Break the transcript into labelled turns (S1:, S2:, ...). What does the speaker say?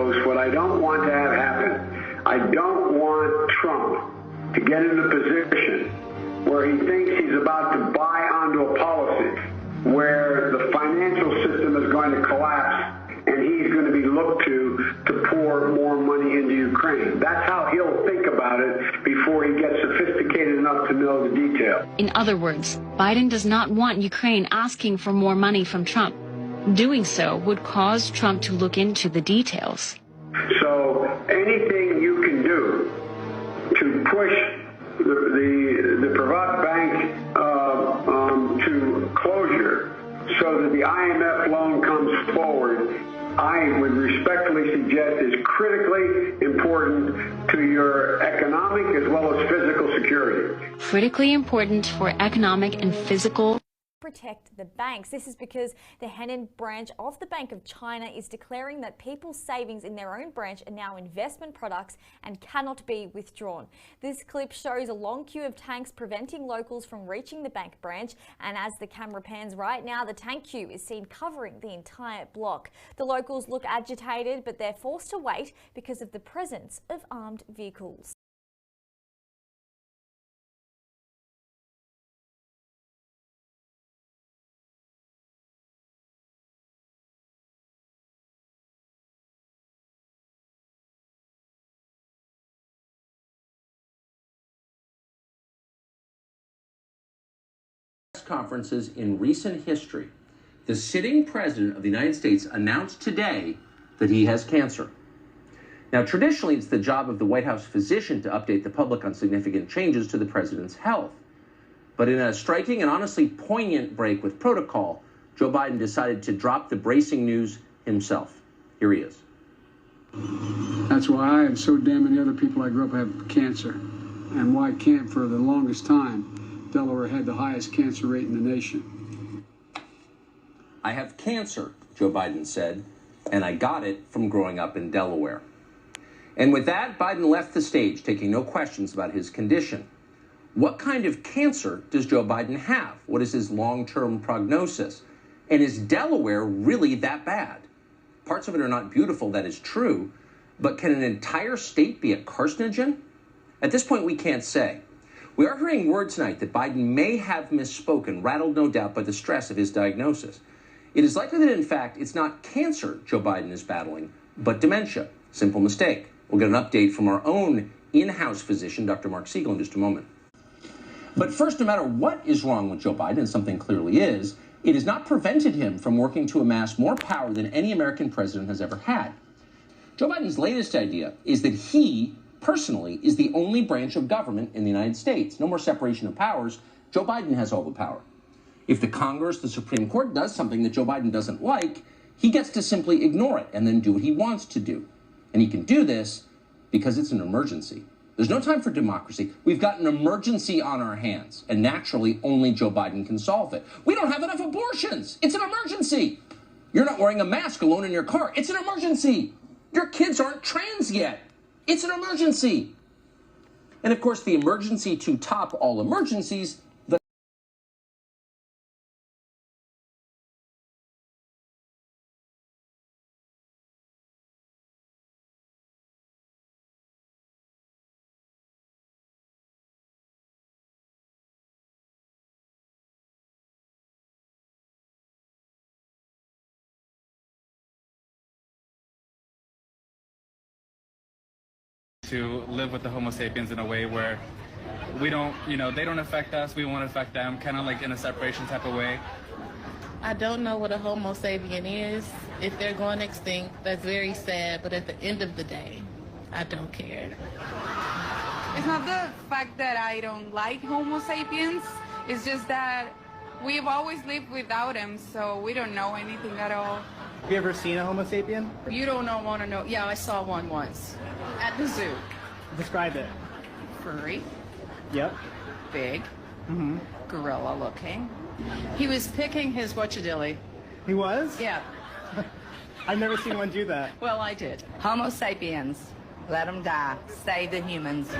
S1: most, what I don't want to have happen, I don't want Trump to get in a position where he thinks he's about to buy onto a policy where the financial system is going to collapse and he's going to be looked to pour more money into Ukraine. That's how he'll think about it before he gets sophisticated enough to know the detail.
S2: In other words, Biden does not want Ukraine asking for more money from Trump. Doing so would cause Trump to look into the details.
S1: So anything you can do to push the Privat Bank to closure so that the IMF loan comes forward, I would respectfully suggest is critically important to your economic as well as physical security.
S2: Critically important for economic and physical
S3: protect the banks. This is because the Henan branch of the Bank of China is declaring that people's savings in their own branch are now investment products and cannot be withdrawn. This clip shows a long queue of tanks preventing locals from reaching the bank branch, and as the camera pans right now, the tank queue is seen covering the entire block. The locals look agitated, but they're forced to wait because of the presence of armed vehicles.
S4: Conferences in recent history, the sitting president of the United States announced today that he has cancer. Now, traditionally, it's the job of the White House physician to update the public on significant changes to the president's health. But in a striking and honestly poignant break with protocol, Joe Biden decided to drop the bracing news himself. Here he is.
S5: That's why I and so damn many other people I grew up have cancer, and why can't for the longest time Delaware had the highest cancer rate in the nation.
S4: I have cancer, Joe Biden said, and I got it from growing up in Delaware. And with that, Biden left the stage, taking no questions about his condition. What kind of cancer does Joe Biden have? What is his long-term prognosis? And is Delaware really that bad? Parts of it are not beautiful, that is true, but can an entire state be a carcinogen? At this point, we can't say. We are hearing word tonight that Biden may have misspoken, rattled no doubt by the stress of his diagnosis. It is likely that, in fact, it's not cancer Joe Biden is battling, but dementia. Simple mistake. We'll get an update from our own in-house physician, Dr. Mark Siegel, in just a moment. But first, no matter what is wrong with Joe Biden, and something clearly is, it has not prevented him from working to amass more power than any American president has ever had. Joe Biden's latest idea is that he personally is the only branch of government in the United States. No more separation of powers. Joe Biden has all the power. If the Congress, the Supreme Court, does something that Joe Biden doesn't like, he gets to simply ignore it and then do what he wants to do. And he can do this because it's an emergency. There's no time for democracy. We've got an emergency on our hands, and naturally, only Joe Biden can solve it. We don't have enough abortions. It's an emergency. You're not wearing a mask alone in your car. It's an emergency. Your kids aren't trans yet. It's an emergency. And of course, the emergency to top all emergencies, the
S6: to live with the Homo sapiens in a way where we don't, they don't affect us, we won't affect them, kind of like in a separation type of way.
S7: I don't know what a Homo sapien is. If they're going extinct, that's very sad, but at the end of the day, I don't care.
S8: It's not the fact that I don't like Homo sapiens, it's just that we've always lived without them, so we don't know anything at all.
S9: Have you ever seen a Homo sapien?
S10: You don't want to know. Yeah, I saw one once at the zoo.
S9: Describe it.
S10: Furry.
S9: Yep.
S10: Big.
S9: Mm-hmm.
S10: Gorilla looking. He was picking his whatchadilly.
S9: He was?
S10: Yeah.
S9: I've never seen one do that.
S10: Well, I did.
S11: Homo sapiens. Let them die. Save the humans.